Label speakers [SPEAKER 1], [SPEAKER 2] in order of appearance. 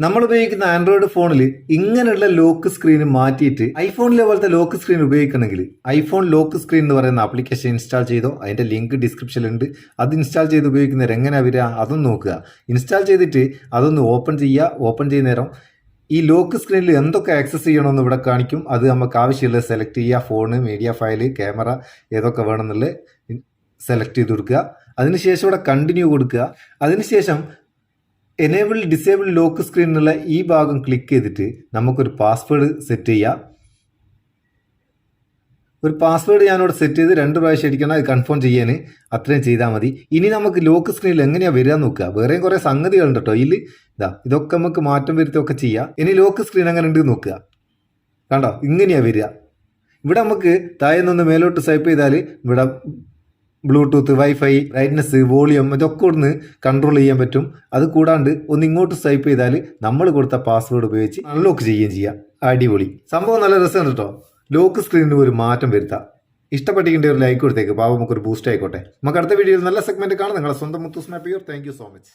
[SPEAKER 1] നമ്മൾ ഉപയോഗിക്കുന്ന ആൻഡ്രോയിഡ് ഫോണിൽ ഇങ്ങനെയുള്ള ലോക്ക് സ്ക്രീൻ മാറ്റിയിട്ട് ഐഫോണിലെ പോലത്തെ ലോക്ക് സ്ക്രീൻ ഉപയോഗിക്കണമെങ്കിൽ ഐഫോൺ ലോക്ക് സ്ക്രീൻ എന്ന് പറയുന്ന ആപ്ലിക്കേഷൻ ഇൻസ്റ്റാൾ ചെയ്തോ. അതിന്റെ ലിങ്ക് ഡിസ്ക്രിപ്ഷനിലുണ്ട്. അത് ഇൻസ്റ്റാൾ ചെയ്ത് ഉപയോഗിക്കുന്നവർ എങ്ങനെ വരിക അതൊന്ന് നോക്കുക. ഇൻസ്റ്റാൾ ചെയ്തിട്ട് അതൊന്ന് ഓപ്പൺ ചെയ്യുക. ഓപ്പൺ ചെയ്യുന്ന നേരം ഈ ലോക്ക് സ്ക്രീനിൽ എന്തൊക്കെ ആക്സസ് ചെയ്യണമെന്ന് ഇവിടെ കാണിക്കും. അത് നമുക്ക് ആവശ്യമുള്ളത് സെലക്ട് ചെയ്യുക. ഫോണ്, മീഡിയ ഫയൽ, ക്യാമറ ഏതൊക്കെ വേണമെന്നുള്ളത് സെലക്ട് ചെയ്ത് കൊടുക്കുക. അതിനുശേഷം ഇവിടെ കണ്ടിന്യൂ കൊടുക്കുക. അതിനുശേഷം എനേബിൾ ഡിസേബിൾ ലോക്ക് സ്ക്രീൻ എന്നുള്ള ഈ ഭാഗം ക്ലിക്ക് ചെയ്തിട്ട് നമുക്കൊരു പാസ്വേഡ് സെറ്റ് ചെയ്യാം. ഒരു പാസ്വേഡ് ഞാനിവിടെ സെറ്റ് ചെയ്ത് 2 പ്രാവശ്യം അടിക്കണം. അത് കൺഫേം ചെയ്യാൻ അത്രയും ചെയ്താൽ മതി. ഇനി നമുക്ക് ലോക്ക് സ്ക്രീനിൽ എങ്ങനെയാണ് വരിക നോക്കുക. വേറെയും കുറേ സംഗതികളുണ്ട് കേട്ടോ ഇതിൽ. ഇതൊക്കെ നമുക്ക് മാറ്റം വരുത്തുകയൊക്കെ ചെയ്യാം. ഇനി ലോക്ക് സ്ക്രീൻ എങ്ങനെ ഉണ്ട് നോക്കുക. കണ്ടോ, ഇങ്ങനെയാണ് വരിക. ഇവിടെ നമുക്ക് താഴെ നിന്ന് മേലോട്ട് സ്വൈപ്പ് ചെയ്താൽ ഇവിടെ ബ്ലൂടൂത്ത്, വൈഫൈ, ബ്രൈറ്റ്നസ്, വോളിയം ഇതൊക്കെ ഒന്ന് കൺട്രോൾ ചെയ്യാൻ പറ്റും. അത് കൂടാണ്ട് ഒന്ന് ഇങ്ങോട്ട് സ്വൈപ്പ് ചെയ്താൽ നമ്മൾ കൊടുത്ത പാസ്വേഡ് ഉപയോഗിച്ച് അൺലോക്ക് ചെയ്യുകയും ചെയ്യാം. അടിപൊളി സംഭവം, നല്ല രസമാണ് കേട്ടോ. ലോക്ക് സ്ക്രീനിന് ഒരു മാറ്റം വരുത്താം. ഇഷ്ടപ്പെട്ടിട്ടുണ്ടെങ്കിൽ ഒരു ലൈക്ക് കൊടുത്തേക്ക്. പാവം നമുക്കൊരു ബൂസ്റ്റ് ആയിക്കോട്ടെ. നമുക്ക് അടുത്ത വീഡിയോയിൽ നല്ല സെഗ്മെന്റ് കാണാം. നിങ്ങളെ സ്വന്തം Muthoos Meppayur. Thank you so much.